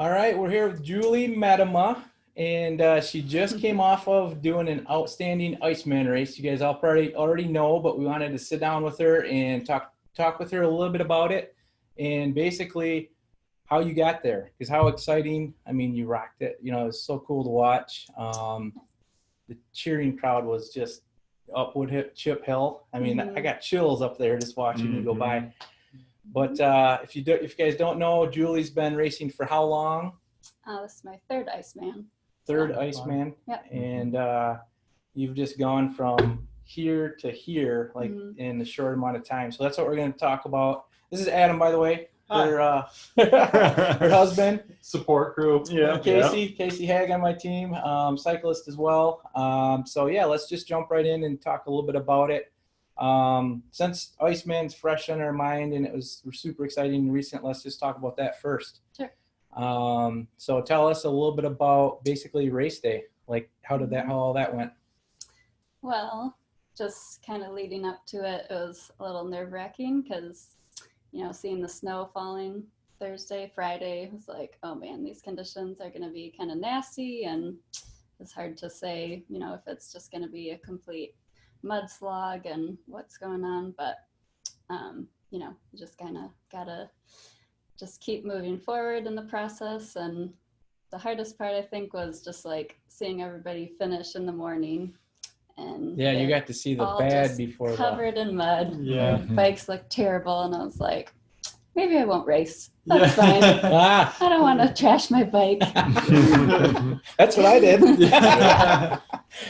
All right, we're here with Julie Medema, and she just came off of doing an outstanding Iceman race. You guys all already know, but we wanted to sit down with her and talk with her a little bit about it, and basically how you got there. Because how exciting! I mean, you rocked it. You know, it was so cool to watch. The cheering crowd was just upward Chip Hill. I mean, I got chills up there just watching you go by. But if you guys don't know, Julie's been racing for how long? This is my third Iceman. Third Iceman. Yep. And you've just gone from here to here, like in a short amount of time. So that's what we're going to talk about. This is Adam, by the way. Her husband. Support crew. Yeah. Casey Hag on my team, cyclist as well. So yeah, let's just jump right in and talk a little bit about it. Since Iceman's fresh on our mind and we're super exciting and recent, let's just talk about that first. Sure. So tell us a little bit about basically race day, like how all that went. Well, just kind of leading up to it, it was a little nerve-wracking because, you know, seeing the snow falling Thursday, Friday, it was like, oh man, these conditions are going to be kind of nasty, and it's hard to say, you know, if it's just going to be a complete mudslide and what's going on, but you know, you just kind of gotta just keep moving forward in the process. And the hardest part, I think, was just like seeing everybody finish in the morning, and yeah, you got to see the bad before covered in mud. Yeah. Bikes looked terrible, and I was like, maybe I won't race. That's fine. I don't want to trash my bike. That's what I did.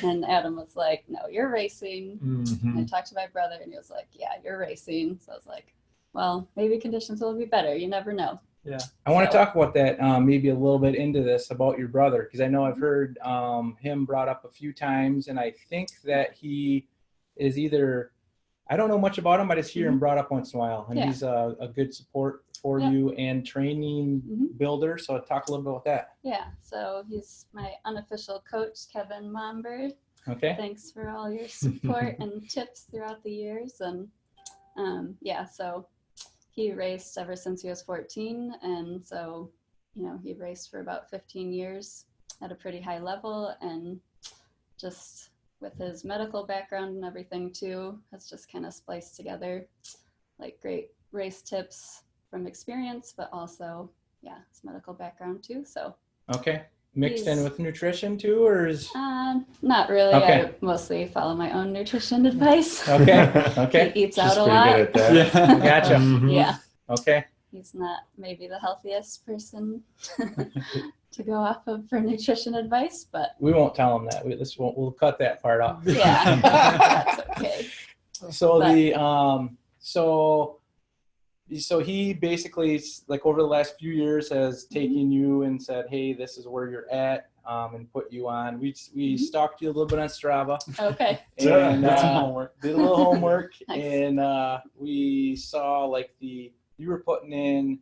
And Adam was like, no, you're racing. And I talked to my brother, and he was like, yeah, you're racing. So I was like, well, maybe conditions will be better. You never know. Yeah. I want to talk about that maybe a little bit into this about your brother, because I know I've heard him brought up a few times, and I think that he is either, I don't know much about him, but I just hear him brought up once in a while, and he's a good support for you and training builder. So talk a little bit about that. Yeah, so he's my unofficial coach, Kevin Momberg. Okay. Thanks for all your support and tips throughout the years. And yeah, so he raced ever since he was 14. And so, you know, he raced for about 15 years at a pretty high level, and just with his medical background and everything too, has just kind of spliced together like great race tips from experience, but also, yeah, his medical background too. So okay, mixed in with nutrition too, or is not really. Okay. I mostly follow my own nutrition advice. Okay. He eats She's out a pretty lot. good at that. Gotcha. Yeah. Okay. He's not maybe the healthiest person to go off of for nutrition advice, but We won't tell him that. We'll cut that part out. yeah, that's okay. So so he basically, like, over the last few years has taken you and said, hey, this is where you're at, and put you on. We stalked you a little bit on Strava. Okay. And That's some homework. did a little homework. Nice. And we saw like you were putting in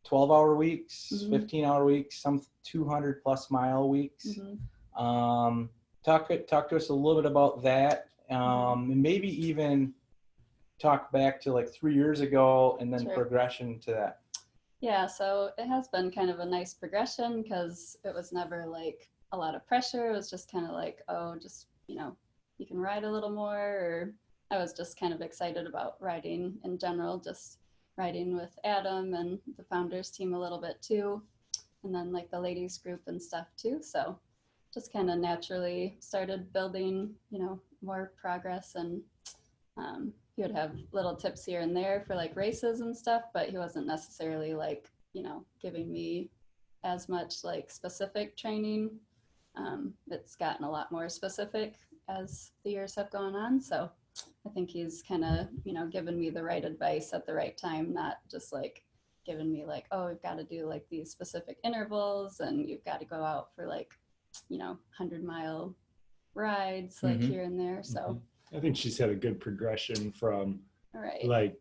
12-hour weeks, 15-hour weeks, some 200 plus mile weeks. Talk to us a little bit about that, and maybe even talk back to like 3 years ago, and then progression to that. Yeah, so it has been kind of a nice progression, because it was never like a lot of pressure. It was just kind of like, oh, just, you know, you can ride a little more. Or I was just kind of excited about riding in general, just riding with Adam and the founders team a little bit too, and then like the ladies group and stuff too. So just kind of naturally started building, you know, more progress. And he would have little tips here and there for like races and stuff, but he wasn't necessarily like, you know, giving me as much like specific training. It's gotten a lot more specific as the years have gone on. So I think he's kind of, you know, given me the right advice at the right time, not just like giving me like, oh, we've got to do like these specific intervals, and you've got to go out for like, you know, 100-mile rides like here and there. So I think she's had a good progression from right. like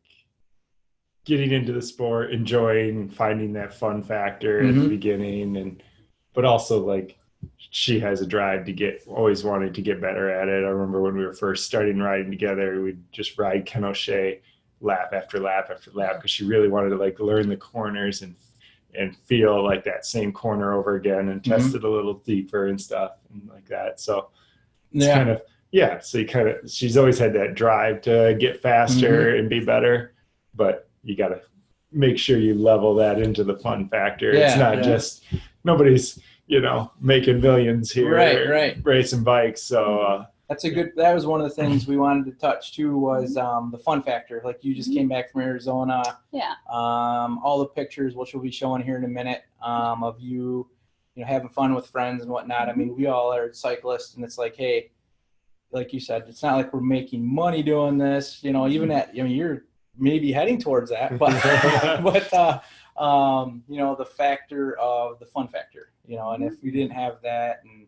getting into the sport, enjoying, finding that fun factor at the beginning, but also like she has a drive to always wanted to get better at it. I remember when we were first starting riding together, we'd just ride Ken O'Shea lap after lap after lap, because she really wanted to like learn the corners and and feel like that same corner over again and test it a little deeper and stuff and like that. So it's kind of, so she's always had that drive to get faster and be better, but you got to make sure you level that into the fun factor. It's not just, nobody's, making millions here racing bikes. So that was one of the things we wanted to touch too, was the fun factor. Like you just came back from Arizona. Yeah. All the pictures, which we'll be showing here in a minute, of you, having fun with friends and whatnot. I mean, we all are cyclists, and it's like, hey, like you said, it's not like we're making money doing this, even at, you're maybe heading towards that, but, the factor of the fun factor, and if we didn't have that, and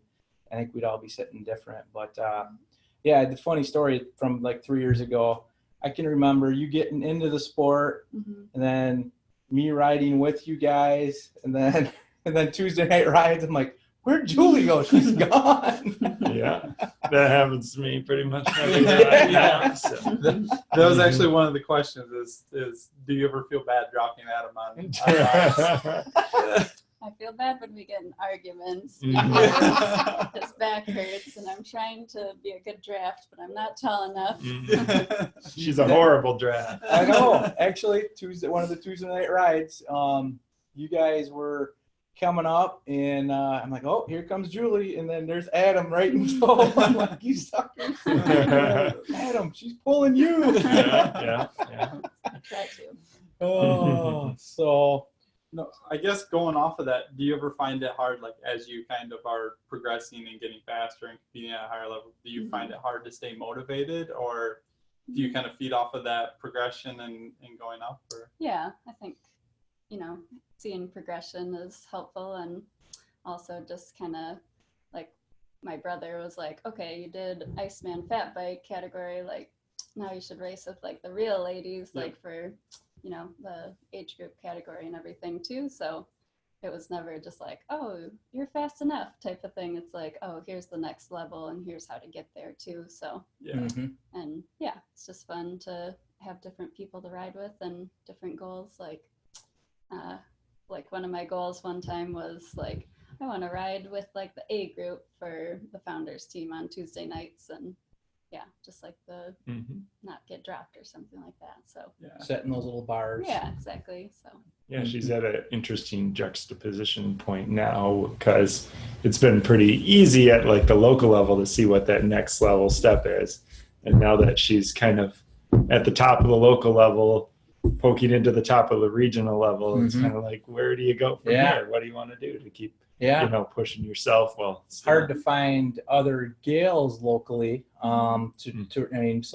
I think we'd all be sitting different. But the funny story from like 3 years ago, I can remember you getting into the sport and then me riding with you guys, and then Tuesday night rides, I'm like, where'd Julie go? She's gone. Yeah, that happens to me pretty much every time. So. That was actually one of the questions is do you ever feel bad dropping Adam on I feel bad when we get in arguments because his back hurts and I'm trying to be a good draft, but I'm not tall enough. She's a horrible draft. I know. Actually, one of the Tuesday night rides, you guys were coming up, and I'm like, oh, here comes Julie, and then there's Adam right in tow. I'm like, you suckers. Adam, she's pulling you. Yeah. I try to. Oh, so. No, I guess going off of that, do you ever find it hard, like as you kind of are progressing and getting faster and competing at a higher level, do you find it hard to stay motivated, or do you kind of feed off of that progression and going up? Or? Yeah, I think, seeing progression is helpful, and also just kind of like my brother was like, okay, you did Iceman fat bike category, like now you should race with like the real ladies, like for the age group category and everything too. So it was never just like, oh, you're fast enough type of thing. It's like, oh, here's the next level and here's how to get there too. So and it's just fun to have different people to ride with and different goals. Like one of my goals one time was like, I want to ride with like the A group for the founders team on Tuesday nights, and just like the not get dropped or something like that. So setting those little bars. Yeah, exactly. So she's at an interesting juxtaposition point now, because it's been pretty easy at like the local level to see what that next level step is, and now that she's kind of at the top of the local level poking into the top of the regional level, it's kind of like, where do you go from here? What do you want to do to keep pushing yourself? Well, it's hard to find other gals locally. So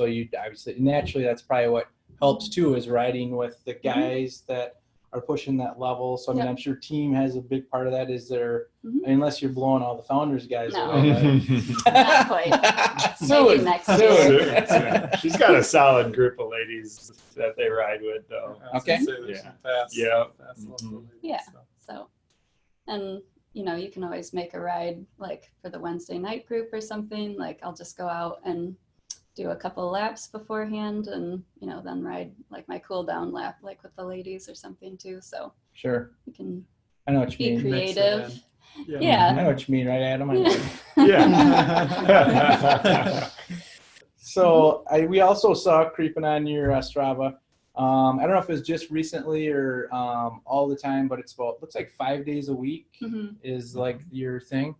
you obviously naturally, that's probably what helps too, is riding with the guys that are pushing that level. So I mean, I'm sure team has a big part of that. Is there, unless you're blowing all the founders guys away, right? Not quite. Soon. Next year. She's got a solid group of ladies that they ride with, though. Okay. So, and you can always make a ride like for the Wednesday night group or something. Like I'll just go out and do a couple of laps beforehand, and then ride like my cool down lap like with the ladies or something too. So sure, you can I know what you mean. Creative. I know what you mean, right, Adam? So we also saw creeping on your Strava. I don't know if it was just recently or all the time, but it's looks like 5 days a week is like your thing.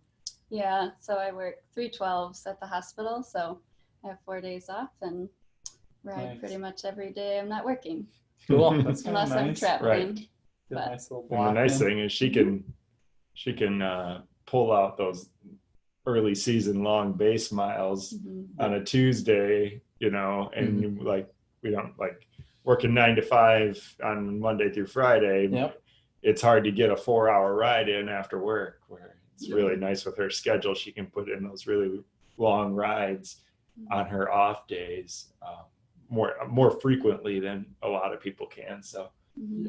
Yeah, so I work 3/12s at the hospital, so I have 4 days off and ride pretty much every day I'm not working. Cool. That's unless I'm traveling. But nice little and the nice thing is she can pull out those early season long base miles on a Tuesday, and you we don't like working 9 to 5 on Monday through Friday. Yep. It's hard to get a 4-hour ride in after work, where it's really nice with her schedule. She can put in those really long rides on her off days more frequently than a lot of people can. So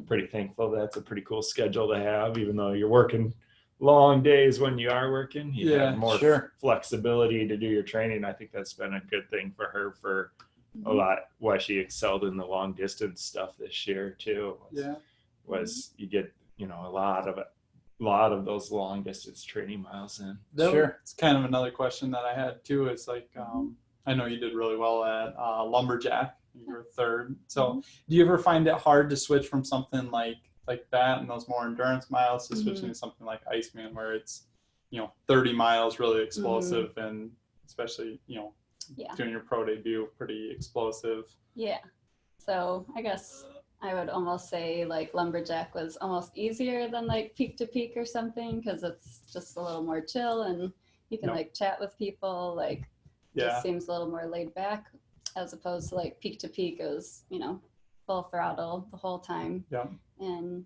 pretty thankful. That's a pretty cool schedule to have, even though you're working long days when you are working. You have more flexibility to do your training. I think that's been a good thing for her for a lot, why she excelled in the long distance stuff this year too. Was you get a lot of those long distance training miles in. Sure. It's kind of another question that I had too. Is like, I know you did really well at lumberjack. You were third. So do you ever find it hard to switch from something like that and those more endurance miles to switching to something like Iceman, where it's 30 miles really explosive, and especially doing your pro debut pretty explosive? Yeah. So I guess I would almost say like lumberjack was almost easier than like peak to peak or something, because it's just a little more chill and you can like chat with people, like just seems a little more laid back, as opposed to like peak to peak is full throttle the whole time. And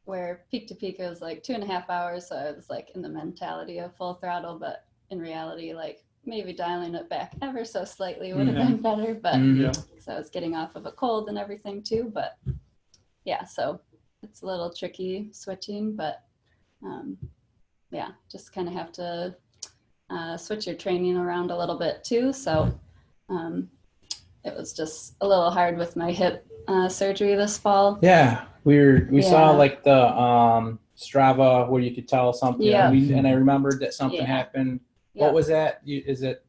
where peak to peak is like 2.5 hours, so I was like in the mentality of full throttle, but in reality like maybe dialing it back ever so slightly would have been better, but so I was getting off of a cold and everything too, but so it's a little tricky switching, but just kind of have to switch your training around a little bit too. So it was just a little hard with my hip surgery this fall. Yeah, we saw like the Strava where you could tell something, and I remembered that something happened. What was that? Is it?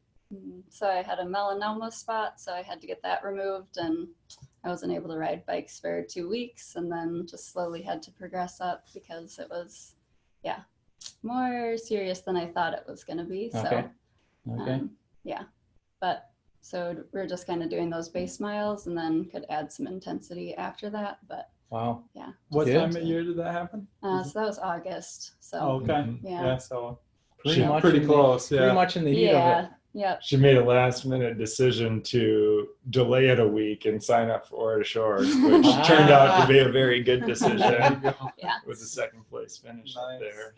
So I had a melanoma spot, so I had to get that removed, and I wasn't able to ride bikes for 2 weeks, and then just slowly had to progress up because it was, more serious than I thought it was going to be. So, but so we're just kind of doing those base miles, and then could add some intensity after that. But wow, what time of year did that happen? So that was August. So okay, yeah, so pretty close, pretty much in the heat of it. Yep. She made a last minute decision to delay it a week and sign up for Ora Shores, which turned out to be a very good decision. It was a second place finish up there.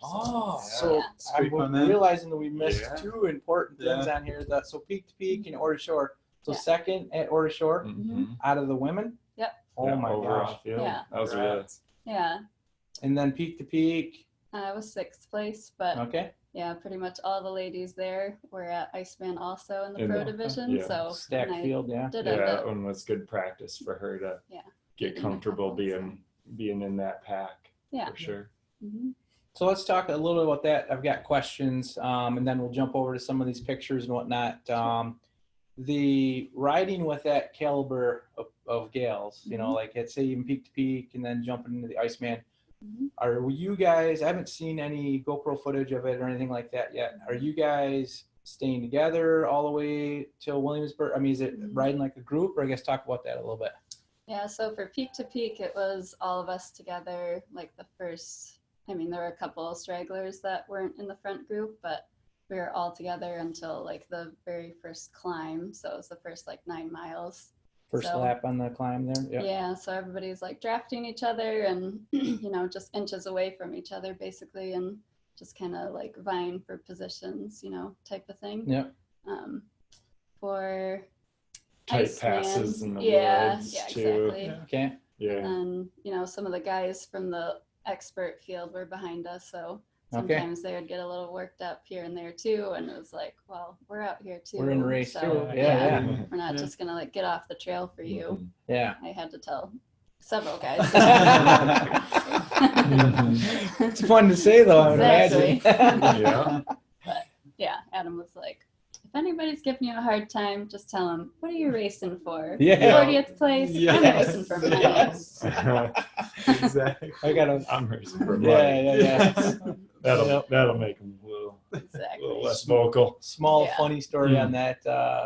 So I'm realizing that we missed two important things on here. So peak to peak and Ora Shore. So second at Ora Shore out of the women. Yep. Oh my gosh. That was really. Yeah. And then peak to peak. I was 6th place, but pretty much all the ladies there were at Iceman also in the pro division. So stacked field, that one was good practice for her to get comfortable being in that pack. For sure. So let's talk a little bit about that. I've got questions, and then we'll jump over to some of these pictures and whatnot. The riding with that caliber of gals, like let's say even peak to peak and then jumping into the Iceman. Are you guys, I haven't seen any GoPro footage of it or anything like that yet. Are you guys staying together all the way till Williamsburg? I mean, is it riding like a group, or I guess talk about that a little bit? Yeah, so for peak to peak, it was all of us together, like the first, there were a couple of stragglers that weren't in the front group, but we were all together until like the very first climb. So it was the first like 9 miles. First lap on the climb there. Yeah, so everybody's like drafting each other and just inches away from each other basically, and just kind of like vying for positions, type of thing. For tight Iceman, passes in the woods too. Exactly. And some of the guys from the expert field were behind us, so sometimes they would get a little worked up here and there too, and it was like, well, we're out here too. We're in a race so, too. We're not just gonna like get off the trail for you. Yeah. I had to tell several guys. It's fun to say though, I would imagine. But Adam was like, if anybody's giving you a hard time, just tell them, what are you racing for? Yeah. 40th place? I'm racing for money. Exactly. I'm racing for money. That'll make them a little less vocal. Small funny story on that.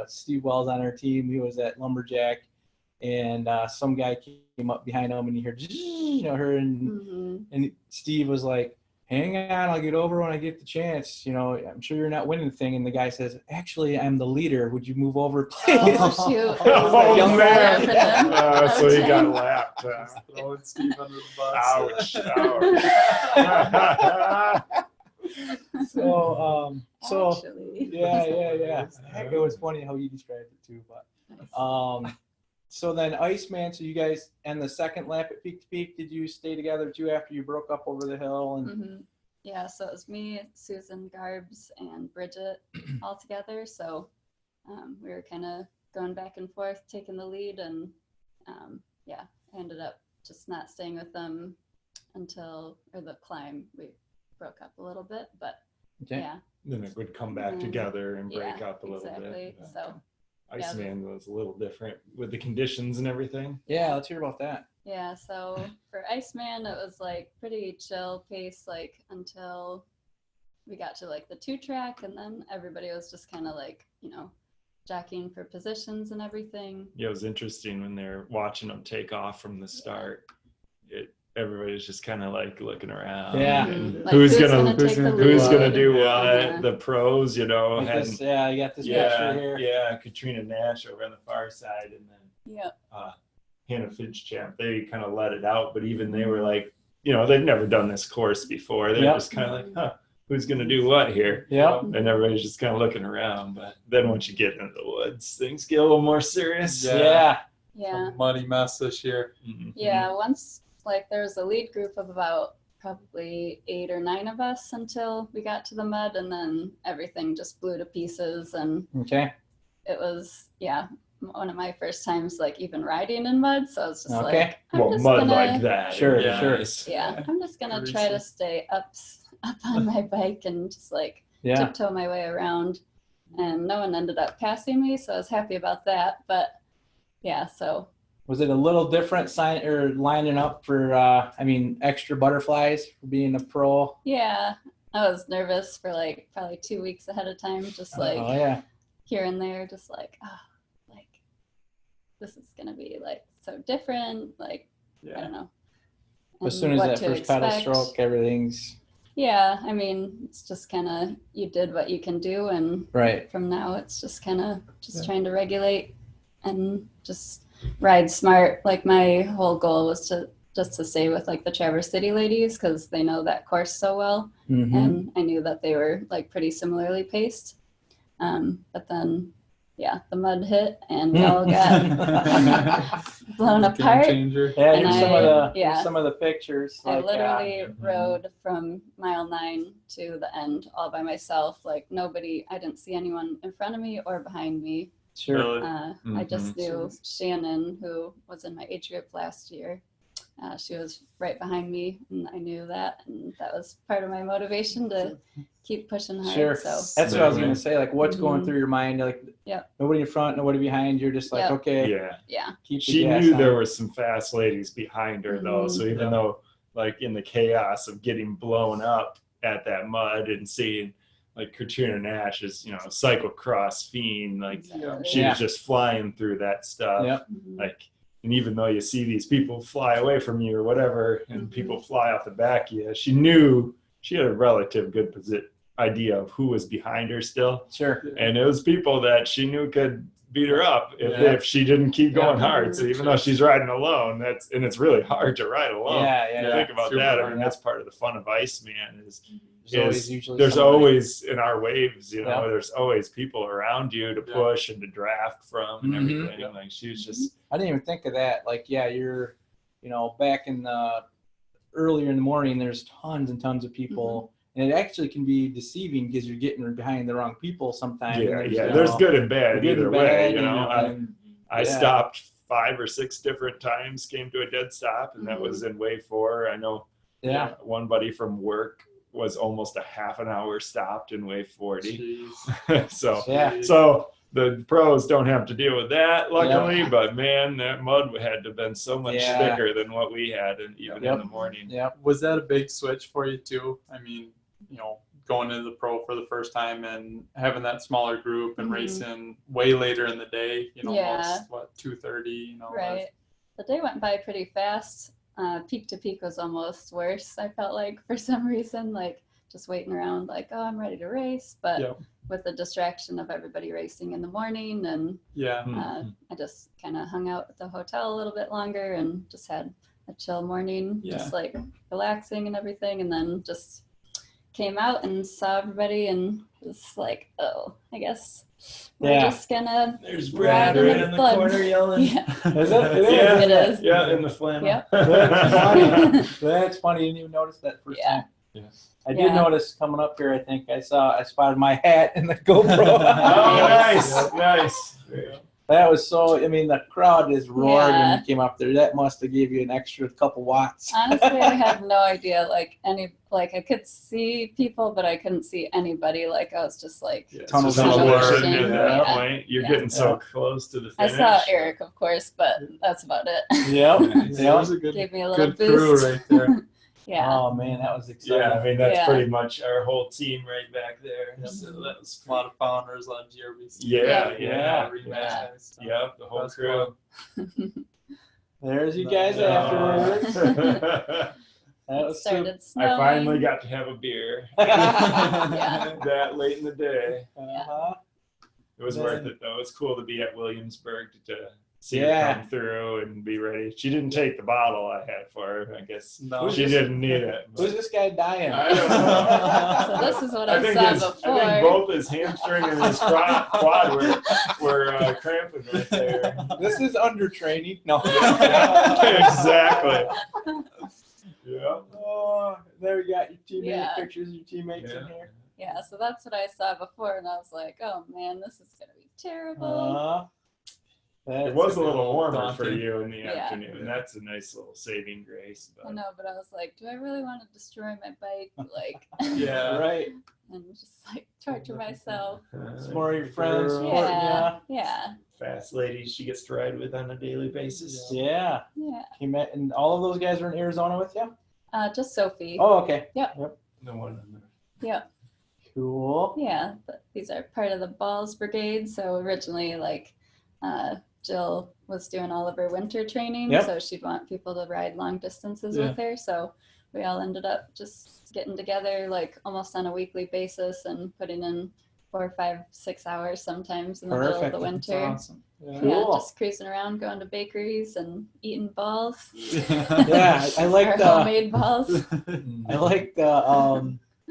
Steve Wells on our team, he was at lumberjack, and some guy came up behind him, and you heard her, and Steve was like, hang on, I'll get over when I get the chance. I'm sure you're not winning the thing. And the guy says, actually, I'm the leader. Would you move over, please? Oh, shoot. Young man. So he got lapped. Throwing Steve under the bus. Ouch. So Actually. Heck, it was funny how you described it too. But so then Iceman, so you guys, and the second lap at peak to peak, did you stay together too after you broke up over the hill? And Yeah, so it was me, Susan Garbs, and Bridget all together. So we were kind of going back and forth, taking the lead, and I ended up just not staying with them or the climb, we broke up a little bit, but Okay. yeah. Then it would come back Mm, together and break yeah, up a little exactly. bit. So Iceman was a little different with the conditions and everything. Yeah, let's hear about that. yeah, so for Iceman, it was like pretty chill pace, like until we got to like the 2-track, and then everybody was just kind of like, jockeying for positions and everything. Yeah, it was interesting when they're watching them take off from the start. Everybody's just kind of like looking around. Yeah. And Like, who's gonna take the who's gonna lead? do what? Yeah. The pros, Like had this, yeah, you got this picture here. yeah, Katrina Nash over on the far side, and then Yeah. Hannah Finch-Champ. They kind of let it out, but even they were like, they've never done this course before. They're Yep. just kind of like, huh, who's gonna do what here? Yep. And everybody's just kind of looking around. But then once you get into the woods, things get a little more serious. Yeah. Yeah. A muddy mess this year. Mhm. Yeah, once like there was a lead group of about probably 8 or 9 of us until we got to the mud, and then everything just blew to pieces, and Okay. it was one of my first times like even riding in mud, so I was just Okay. like, I'm Well, just mud gonna, like that. Sure, yeah. sure. yeah, I'm just gonna try to stay up on my bike and just like Yeah. tiptoe my way around, and no one ended up passing me, so I was happy about that. But yeah, so Was it a little different lining up for, extra butterflies for being a pro? yeah, I was nervous for like probably 2 weeks ahead of time, just like Oh, yeah. here and there, just like, like this is gonna be like so different, like I don't know. As and soon as what that to first pedal expect. stroke, everything's Yeah, I mean, it's just kind of you did what you can do, and right. from now it's just kind of trying to regulate and just ride smart. Like my whole goal was to stay with like the Traverse City ladies, because they know that course so well, Mhm. and I knew that they were like pretty similarly paced. But then the mud hit and we all got blown Game apart. changer. Yeah, And here's some of the pictures. I Like, literally mhm. rode from mile 9 to the end all by myself. Like I didn't see anyone in front of me or behind me. sure. Really? I just Mhm. knew Shannon, who was in my age group last year. She was right behind me, and I knew that, and that was part of my motivation to keep pushing hard. Sure. So That's what I was Right. going to say. Like, what's going Mhm. through your mind? Like, Yep. nobody in front, nobody behind. You're just like, Yep. okay, Yeah. keep the She gas knew on. there were some fast ladies behind her though. Mhm. So even Yeah. though like in the chaos of getting blown up at that mud and seeing like Katrina Nash is, cyclocross fiend, like exactly. she Yeah. was just flying through that stuff. Yep. Mhm. Like, and even though you see these people fly away from you or whatever, and Mhm. people fly off the back of you, she knew she had a relative good idea of who was behind her still. Sure. And it was people that she knew could beat her up Yeah. if she didn't keep going Yeah. hard. So even though she's riding alone, it's really hard to ride alone. Yeah. Think about super that. I hard. mean, that's part of the fun of Iceman There's somebody. always in our waves, Yeah. there's always people around you to Yeah. push and to draft from and Mhm. everything. Yeah. Like she was just I didn't even think of that. Like, yeah, you're, back in the earlier in the morning, there's tons and tons of people. And it actually can be deceiving because you're getting behind the wrong people sometimes. yeah, and yeah. There's good and bad good either and way. bad, and I yeah. stopped 5 or 6 different times, came to a dead stop, and that was in wave 4. I know yeah. one buddy from work was almost a half an hour stopped in wave 40. Jeez. so Yeah. so the pros don't have to deal with that, luckily. Yeah. But man, that mud had to have been so much Yeah. thicker than what we had, and even in the morning. Yep. Was that a big switch for you too? I mean, going into the pro for the first time and having that smaller group and Mhm. racing way later in the day, Yeah. almost 2:30, Right. The day went by pretty fast. Peak to peak was almost worse. I felt like for some reason, like just waiting around, like, oh, I'm ready to race, but Yep. with the distraction of everybody racing in the morning, and Yeah. I just kind of hung out at the hotel a little bit longer and just had a chill morning, just like relaxing and everything, and then just came out and saw everybody and was like, oh, I guess we're just gonna There's Brad Brad right in in the the blood. corner yelling. Yeah. Is it? It is. Yeah, It is. Yeah, in the flannel. Yep. That's funny. That's funny. You didn't even notice that first Yeah. time. Yes. I did Yeah. notice coming up here. I think I spotted my hat in the GoPro. Oh, nice, nice. That was so, I mean, the crowd is roared when Yeah. you came up there. That must have gave you an extra couple watts. Honestly, I have no idea. Like I could see people, but I couldn't see anybody. Like I was just like, Yeah, it's Tunnel just tunnel vision. vision at that Yeah. point. You're Yeah. getting so Yeah. close to the I finish. saw Eric, of course, but that's about it. Yep. That Yep. was a good, Gave me a little good crew boost. right there. Yeah. Oh, man, that was exciting. Yeah, I mean that's Yeah. pretty much our whole team right back there. Yep. So that was A lot of founders, a lot of GRBC. Yeah, yeah. Rematch Yeah. guys, so Yep, the whole that's crew. There's you guys Yeah. afterwards. That It was started I snowing. finally got to have a beer Yeah. that late in the day. Uh-huh. It was Man. worth it though. It's cool to be at Williamsburg to see Yeah. her come through and be ready. She didn't take the bottle I had for her. I guess No. she didn't need it. Who's this guy dying? I don't know. So this is what I I think saw before. both his hamstring and his quad were cramping right there. This is under training. No. Exactly. Yeah. Oh, there we got your teammate Yeah. pictures of your teammates in Yeah. here. Yeah, so that's what I saw before, and I was like, oh man, this is gonna be terrible. It was a little warmer daunting. for you in the Yeah. afternoon. That's a nice little saving grace. I But know, but I was like, do I really want to destroy my bike? Like, Yeah. Right. and just like torture myself. It's more your friends Girl. supporting Yeah, yeah, fast lady she gets to ride with on a daily basis. you. Yeah. yeah. You met, and all of those guys were in Arizona with you? Just Sophie. Oh, okay. No one. Yeah, Cool. yeah. But these are part of the Balls Brigade. So originally, like, Jill was doing all of her winter training, Yep. so she'd want people to ride long distances Yeah. with her. So we all ended up just getting together like almost on a weekly basis and putting in 4, 5, 6 hours sometimes in the middle of Perfect. the That's winter. awesome. Yeah, Cool. just cruising around, going to bakeries and eating balls. Yeah, I Our like the homemade balls.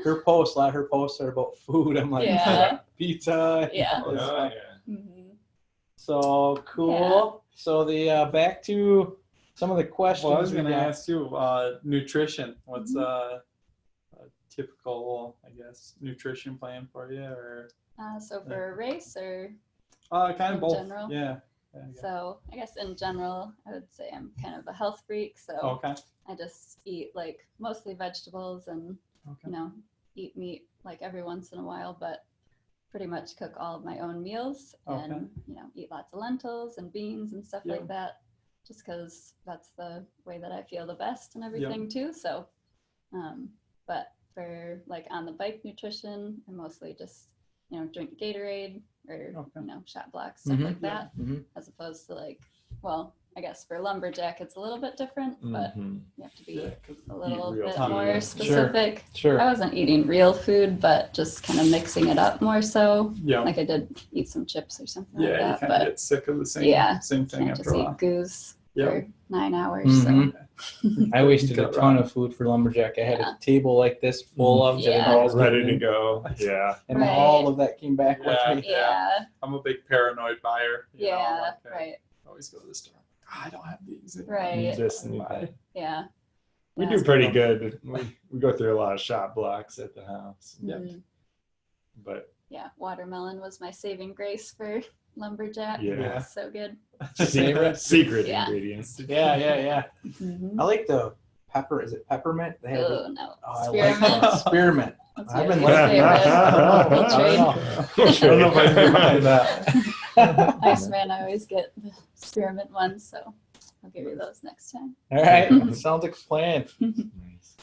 her posts. A lot of her posts are about food. I'm like, Yeah. pizza. Yeah. Oh, yeah. Mhm. So cool. So the back to some of the questions. Well, I was we going to got. ask you, nutrition. What's a typical, I guess, nutrition plan for you, or So for a race or kind of In both? general? Yeah. so, I guess in general, I would say I'm kind of a health freak. So Okay. I just eat like mostly vegetables and Okay. eat meat like every once in a while, but pretty much cook all of my own meals and eat lots of lentils and beans and stuff Yeah. like that, just because that's the way that I feel the best and everything too. So, but for like on the bike nutrition, I mostly just drink Gatorade or Okay. shot blocks, stuff Mhm. like that, Mhm. as opposed to like, well, I guess for lumberjack it's a little bit different, but Mhm. you have to be Yeah, 'cause a little real bit food. more Sure. specific. Sure. I wasn't eating real food, but just kind of mixing it up more so. yeah. Like I did eat some chips or something Yeah, like you that, kind of but get sick of the same Yeah, same thing can't after just a eat while. goose Yeah. for 9 hours. Mhm. I wasted a Gut ton rot. of food for lumberjack. I had Yeah. a table like this full of that Yeah. I was Ready getting to in, go. Yeah. and Right. all of that came back Yeah. with So, me. yeah, I'm a big paranoid buyer. you know, yeah, like, I right, always go to the store. I don't have these. Right. Need this, need Why? that. yeah. We Yeah. do pretty good. We go through a lot of shot blocks at the house. Yeah. Mhm. But Yeah, watermelon was my saving grace for lumberjack. Yeah. It's so good. secret Yeah. ingredients. Yeah. Mhm. I like the pepper. Is it peppermint? They have Oh no, I like spearmint. that. Spearmint. That's I've been my liking favorite. that. We'll trade. I don't know if I can buy that. Iceman, I always get the spearmint ones, so I'll give you those next time. All right. Sounds like a plan.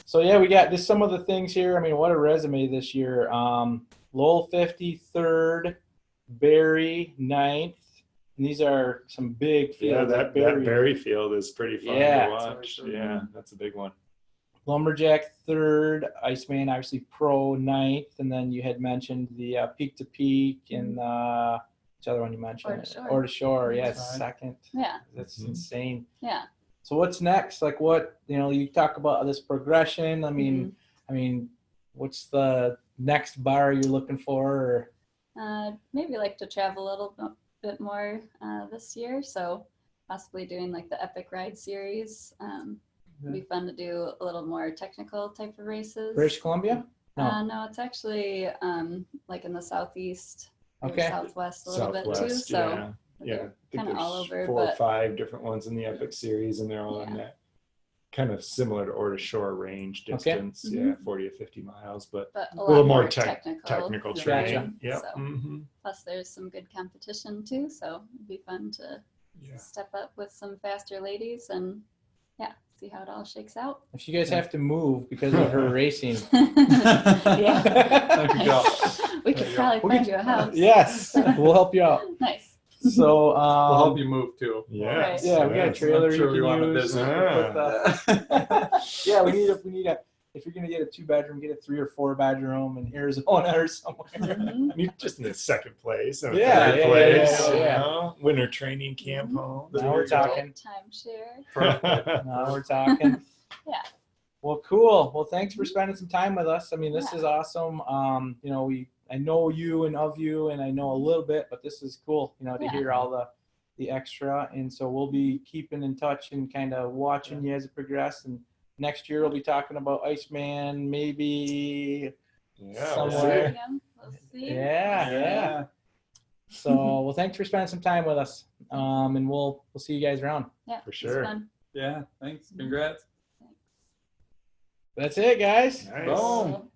So yeah, we got just some of the things here. I mean, what a resume this year. Lowell 53rd, Barry 9th. And these are some big Yeah, fields. that berry field is pretty fun Yeah. to watch. Yeah, that's a big one. Lumberjack 3rd, Iceman obviously Pro 9th, and then you had mentioned the Peak to Peak and which other one you mentioned? Ore to Shore. Ore to Shore, yes, Right. second. Yeah, That's Mhm. insane. yeah. So what's next? Like what, you talk about this progression. I mean, what's the next bar you're looking for? Or Maybe like to travel a little bit more this year, so possibly doing like the Epic Ride series. It'd be fun to do a little more technical type of races. British Columbia? No. No, it's actually like in the southeast or Okay. southwest a little bit too. Southwest, So yeah. Yeah, I think kind of there's all over, 4 or but 5 different ones in the Epic series, and they're all in Yeah. that kind of similar to or to shore range Okay. distance. Yeah, 40 to 50 miles, but a a little lot more more technical. technical Gotcha. training. Yeah. So, Mm-hmm. plus there's some good competition too, so it'd be fun to Yeah. step up with some faster ladies and see how it all shakes out. If you guys have to move because of her racing, Yeah. There you go. We There could you go. probably We find could- you a house. yes, we'll help you out. Nice. So, We'll help you move too. Yeah. yeah, we got a Yes. trailer I'm sure you we can want a use. business. Yeah, we need a. If you're gonna get a 2-bedroom, get a 3 or 4 bedroom in Arizona or somewhere. Mhm. Just in the second place. Or Yeah, third yeah, place. yeah, you yeah. know? Winter training camp home. Now we're talking. Timeshare. Perfect. Now we're talking. Yeah. Well, cool. Well, thanks for spending some time with us. I mean, this Yeah. is awesome. You know, I know you and of you, and I know a little bit, but this is cool. You know, to Yeah. hear all the extra, and so we'll be keeping in touch and kind of watching you as it progresses. And next year we'll be talking about Iceman, maybe Yeah. somewhere. We'll see. Yeah. So, well, thanks for spending some time with us. And we'll see you guys around. Yeah, For it's sure. fun. Yeah, thanks. Congrats. That's it, guys. Nice. Boom.